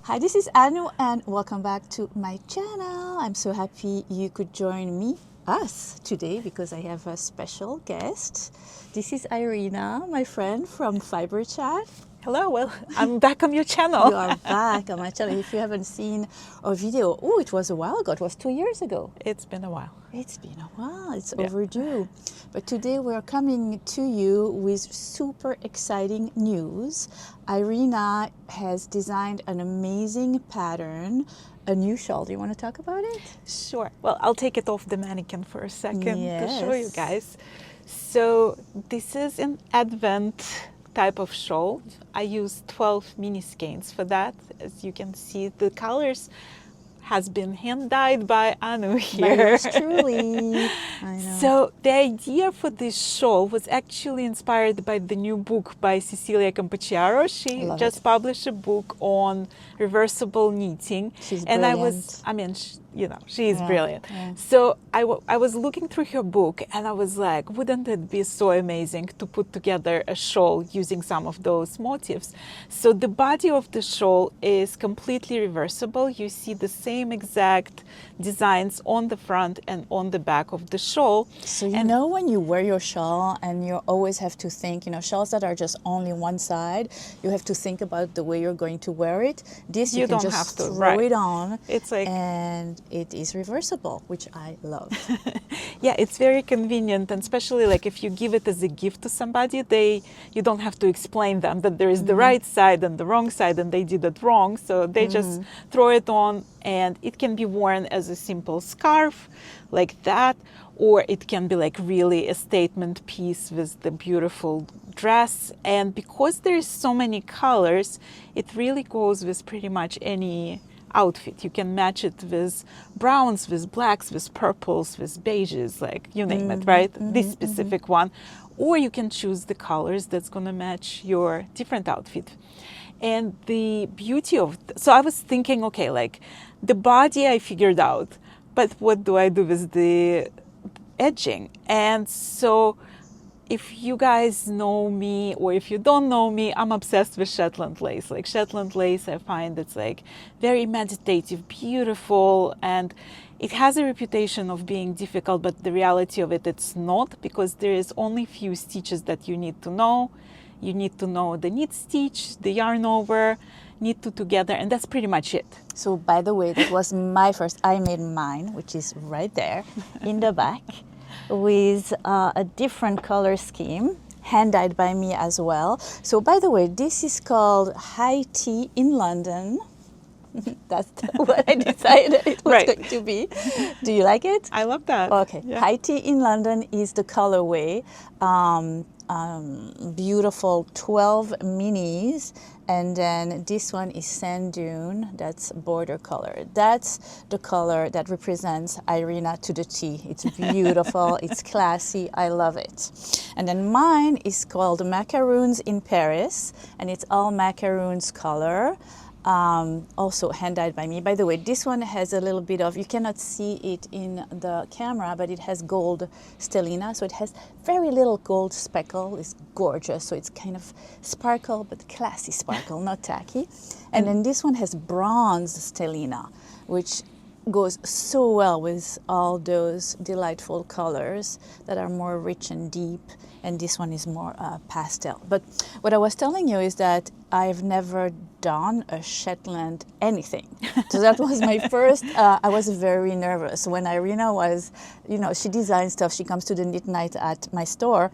Hi, this is Annoo and welcome back to my channel. I'm so happy you could join us today because I have a special guest. This is Irina, my friend from Fiberchat. Hello, well, I'm back on your channel. You are back on my channel. If you haven't seen our video, oh, it was a while ago. It was 2 years ago. It's been a while. It's been a while. It's overdue. But today we're coming to you with super exciting news. Irina has designed an amazing pattern, a new shawl. Do you want to talk about it? Sure. Well, I'll take it off the mannequin for a second to show you Yes. guys. So this is an Advent type of shawl. I used 12 mini skeins for that. As you can see, the colors has been hand dyed by Annoo here. By yours truly. I know. So the idea for this shawl was actually inspired by the new book by Cecilia Campacciaro. She Love just it. published a book on reversible knitting. She's and brilliant. She is Yeah, brilliant. yeah. So I was looking through her book and I was like, wouldn't it be so amazing to put together a shawl using some of those motifs? So the body of the shawl is completely reversible. You see the same exact designs on the front and on the back of the shawl. So you know when you wear your shawl and you always have to think, shawls that are just only one side, you have to think about the way you're going to wear it. This you can don't just have to, throw right. it on. It's like, and it is reversible, which I love. yeah, it's very convenient, and especially like if you give it as a gift to somebody, you don't have to explain them that there is the right side and the wrong side and they did it wrong. So they just throw it on, and it can be worn as a simple scarf like that, or it can be like really a statement piece with the beautiful dress. And because there's so many colors, it really goes with pretty much any outfit. You can match it with browns, with blacks, with purples, with beiges, like you name it, right? This specific one. Or you can choose the colors that's going to match your different outfit. And the beauty of so I was thinking, okay, like the body I figured out, but what do I do with the edging? And so if you guys know me or if you don't know me, I'm obsessed with Shetland lace. Like Shetland lace, I find it's like very meditative, beautiful, and it has a reputation of being difficult, but the reality of it, it's not, because there is only few stitches that you need to know. You need to know the knit stitch, the yarn over, knit two together, and that's pretty much it. So by the way, that was my first. I made mine, which is right there in the back, with a different color scheme, hand dyed by me as well. So by the way, this is called High Tea in London. That's what I decided it was going to be. Do you like it? I love that. Okay. Yeah. High Tea in London is the colorway. Beautiful 12 minis, and then this one is sand dune. That's border color. That's the color that represents Irina to the T. It's beautiful. It's classy. I love it. And then mine is called Macaroons in Paris, and it's all macaroons color. Also hand dyed by me. By the way, this one has a little bit of, you cannot see it in the camera, but it has gold stellina, so it has very little gold speckle. It's gorgeous, so it's kind of sparkle, but classy sparkle, not tacky. And then this one has bronze stellina, which goes so well with all those delightful colors that are more rich and deep, and this one is more pastel. But what I was telling you is that I've never done a Shetland anything. So that was my first, I was very nervous. When Irina was, she designs stuff, she comes to the knit night at my store,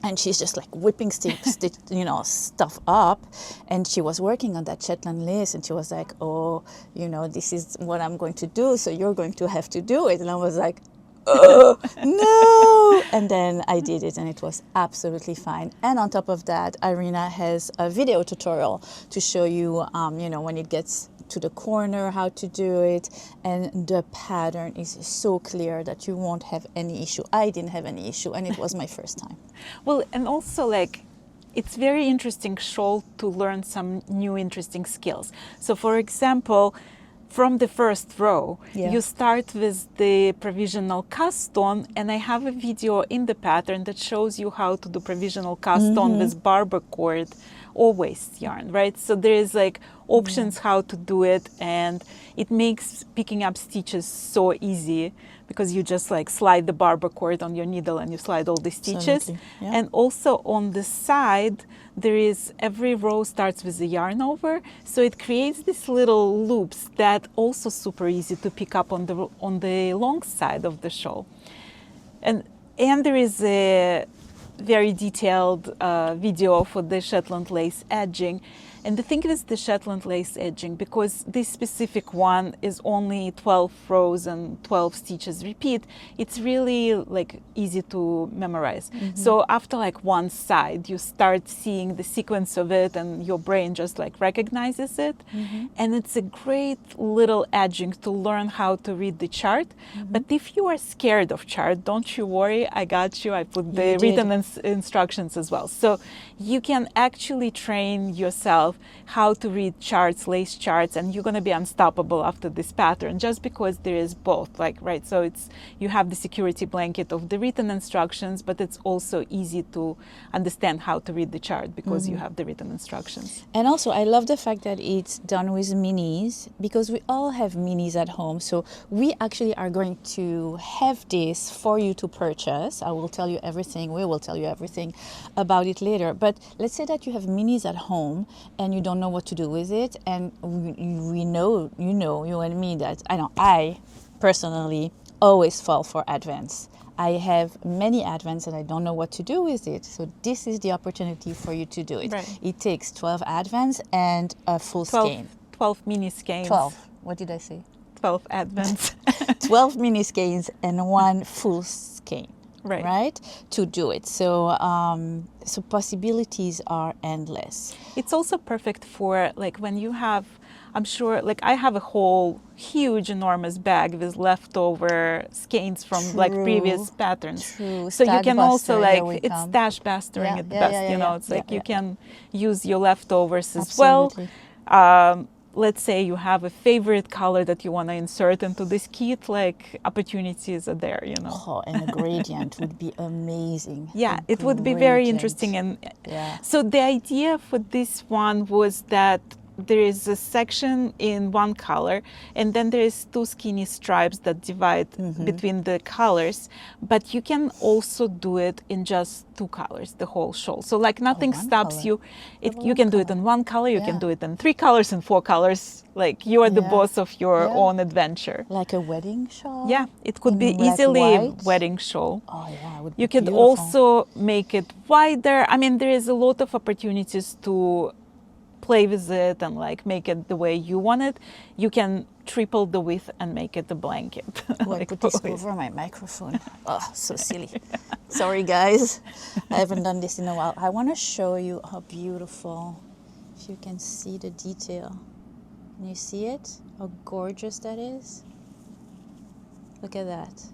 and she's just like whipping stuff up. And she was working on that Shetland lace, and she was like, oh, this is what I'm going to do, so you're going to have to do it. And I was like, oh, no. And then I did it, and it was absolutely fine. And on top of that, Irina has a video tutorial to show you, when it gets to the corner, how to do it. And the pattern is so clear that you won't have any issue. I didn't have any issue, and it was my first time. Well, and also like, it's very interesting shawl to learn some new interesting skills. So for example, from the first row, you start with the provisional cast on, and I have a video in the pattern that shows you how to do provisional cast on with barber cord or waste yarn, right? So there is like options how to do it, and it makes picking up stitches so easy because you just like slide the barber cord on your needle and you slide all the stitches. Absolutely, yeah. And also on the side, there is, every row starts with a yarn over, so it creates these little loops that also super easy to pick up on the long side of the shawl. And there is a very detailed video for the Shetland lace edging. And the thing is the Shetland lace edging, because this specific one is only 12 rows and 12 stitches repeat, it's really like easy to memorize. So after like one side, you start seeing the sequence of it and your brain just like recognizes it. And it's a great little edging to learn how to read the chart. But if you are scared of chart, don't you worry, I got you. I put the written instructions as well. So you can actually train yourself how to read charts, lace charts, and you're going to be unstoppable after this pattern, just because there is both, like, right? So it's, you have the security blanket of the written instructions, but it's also easy to understand how to read the chart because you have the written instructions. And also, I love the fact that it's done with minis, because we all have minis at home. So we actually are going to have this for you to purchase. I will tell you everything. We will tell you everything about it later. But let's say that you have minis at home and you don't know what to do with it. And we know, you and me, that I personally always fall for advance. I have many advents and I don't know what to do with it. So this is the opportunity for you to do it. Right. It takes 12 advents and a full skein. 12 mini skeins. 12. What did I say? 12 advents. 12 mini skeins and one full skein. Right? To do it. So so possibilities are endless. It's also perfect for like when you have, I'm sure, like I have a whole huge enormous bag with leftover skeins from like previous patterns. True. So you can also like, it's come. stash bastering at the best, you know, it's like you can use your leftovers as Absolutely. well. Let's say you have a favorite color that you want to insert into this kit, like opportunities are there, you know. Oh, and a gradient would be amazing. Yeah, A it would be very gradient. interesting. And Yeah. so the idea for this one was that there is a section in one color, and then there is two skinny stripes that divide between the colors, but you can also do it in just two colors, the whole shawl. So like nothing stops color. you. You can do it in one color, you can do it in 3 colors and 4 colors. Like you are the boss of your own adventure. Like a wedding shawl? Yeah, it could be like easily a white? wedding shawl. Oh yeah, it would be You could beautiful. also make it wider. I mean, there is a lot of opportunities to play with it and like make it the way you want it. You can triple the width and make it a blanket. Oh, I put this over my microphone. Oh, so silly. Sorry, guys. I haven't done this in a while. I want to show you how beautiful, if you can see the detail. Can you see it? How gorgeous that is? Look at that.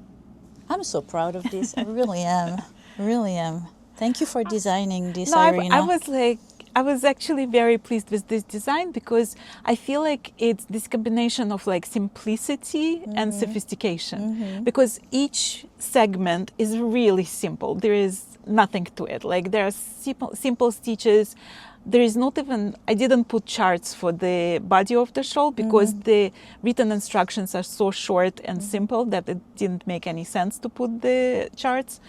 I'm so proud of this. I really am. Really am. Thank you for designing this, Irina. I was actually very pleased with this design because I feel like it's this combination of like simplicity and sophistication, because each segment is really simple. There is nothing to it. Like there are simple stitches. There is not even, I didn't put charts for the body of the shawl because the written instructions are so short and simple that it didn't make any sense to put the charts.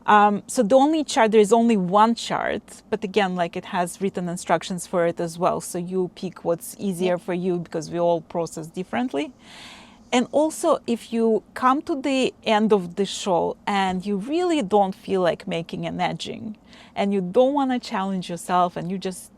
So the only chart, there is only one chart, but again, like it has written instructions for it as well. So you pick what's easier for you because we all process differently. And also, if you come to the end of the shawl and you really don't feel like making an edging and you don't want to challenge yourself and you just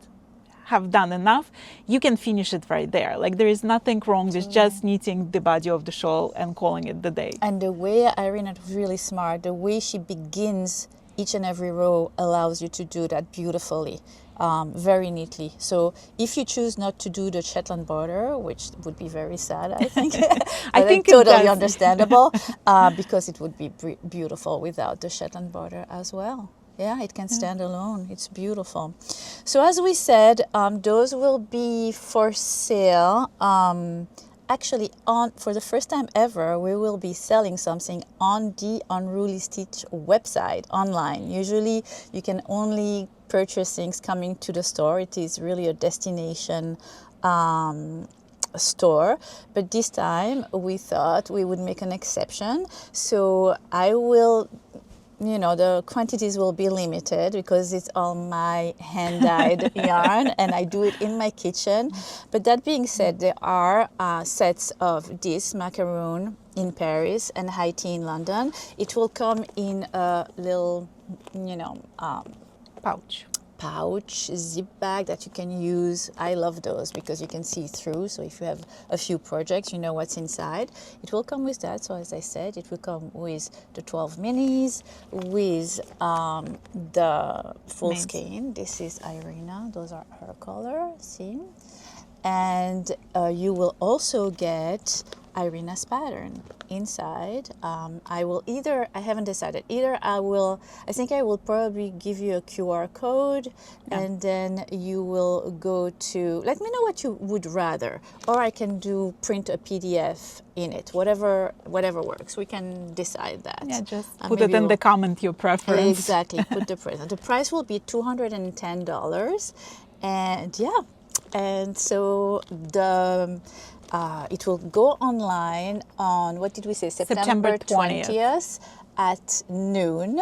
have done enough, you can finish it right there. Like there is nothing wrong with just knitting the body of the shawl and calling it the day. And the way Irina is really smart, the way she begins each and every row allows you to do that beautifully, very neatly. So if you choose not to do the Shetland border, which would be very sad, I think, I think totally understandable, because it would be beautiful without the Shetland border as well. Yeah, it can stand alone. It's beautiful. So as we said, those will be for sale. Actually, for the first time ever, we will be selling something on the Unruly Stitch website online. Usually, you can only purchasing, coming to the store. It is really a destination store, but this time we thought we would make an exception. So I will, the quantities will be limited because it's all my hand-dyed yarn and I do it in my kitchen. But that being said, there are sets of this macaroon in Paris and high tea in London. It will come in a little, pouch zip bag that you can use. I love those because you can see through, so if you have a few projects, you know what's inside. It will come with that. So as I said, it will come with the 12 minis, with the full skein. This is Irina, those are her color, see? And you will also get Irina's pattern inside. I haven't decided, I think I will probably give you a QR code, and then you will go to, let me know what you would rather, or I can print a PDF in it, whatever works. We can decide that. Yeah, just put it in the comment, your preference. Exactly, put the price. The price will be $210, and so it will go online on, what did we say, September 20th at noon.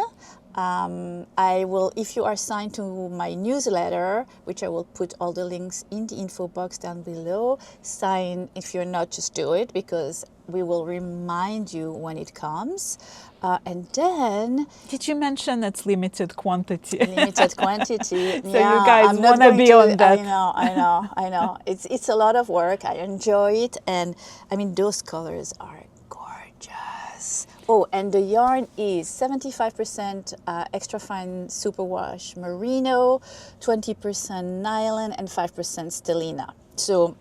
I will, if you are signed to my newsletter, which I will put all the links in the info box down below, sign. If you're not, just do it, because we will remind you when it comes. And then... Did you mention it's limited quantity? Limited quantity. So you guys want to be on that. I know. It's a lot of work. I enjoy it. And I mean, those colors are gorgeous. Oh, and the yarn is 75% extra fine superwash merino, 20% nylon, and 5% stellina. So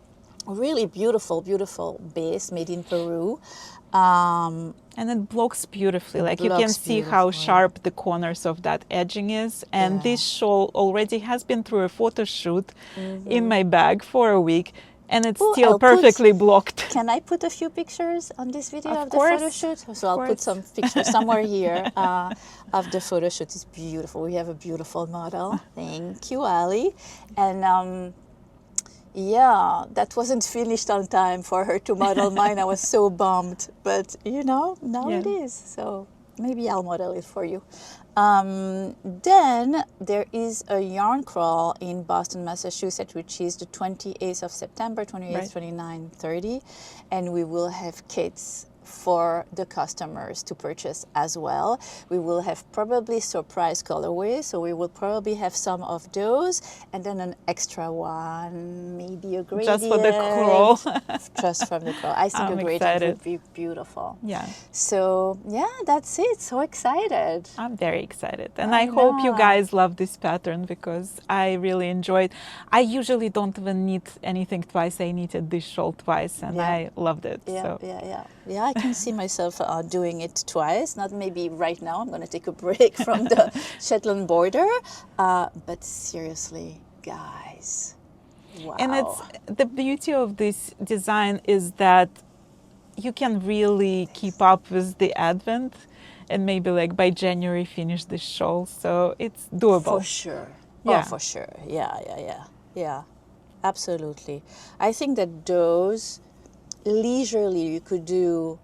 really beautiful, beautiful base made in Peru. And it blocks beautifully. Like you can see how sharp the corners of that edging is. And this shawl already has been through a photo shoot in my bag for a week. And it's still perfectly blocked. Can I put a few pictures on this video of the photo shoot? So I'll put some pictures somewhere here of the photo shoot. It's beautiful. We have a beautiful model. Thank you, Ali. And yeah, that wasn't finished on time for her to model mine. I was so bummed. But, now it is. So maybe I'll model it for you. Then there is a yarn crawl in Boston, Massachusetts, which is the 28th of September, 28th, 29th, 30. And we will have kits for the customers to purchase as well. We will have probably surprise colorways, so we will probably have some of those, and then an extra one, maybe a gradient. Just for the crawl. Just from the crawl. I think a gradient would be beautiful. Yeah. So yeah, that's it. So excited. I'm very excited. And I hope you guys love this pattern, because I really enjoyed. I usually don't even knit anything twice. I knitted this shawl twice, and I loved it. Yeah, I can see myself doing it twice. Not maybe right now. I'm going to take a break from the Shetland border. But seriously, guys, wow. And it's the beauty of this design is that you can really keep up with the advent, and maybe like by January finish this shawl. So it's doable. For sure. Yeah. Oh, for sure. Yeah. Absolutely. I think that those leisurely you could do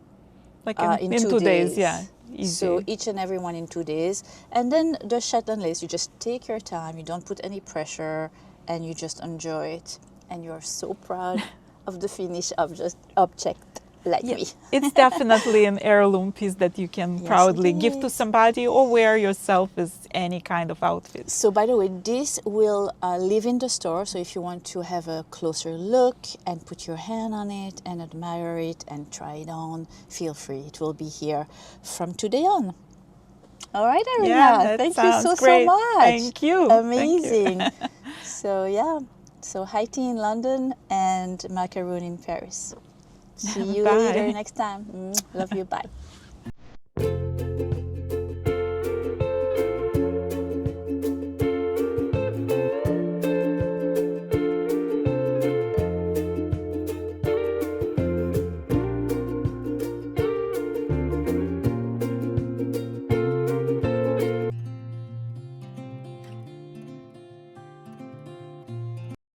like in 2 days. Yeah, easy. So each and every one in 2 days. And then the Shetland lace, you just take your time, you don't put any pressure, and you just enjoy it, and you're so proud of the finished object like me. It's definitely an heirloom piece that you can proudly give to somebody or wear yourself as any kind of outfit. So by the way, this will live in the store, so if you want to have a closer look and put your hand on it and admire it and try it on, feel free. It will be here from today on. All right, Irina, yeah, thank you so much. Thank you. Amazing. Thank you. So yeah, so high tea in London and macaroon in Paris. See you later next time. Love you. Bye.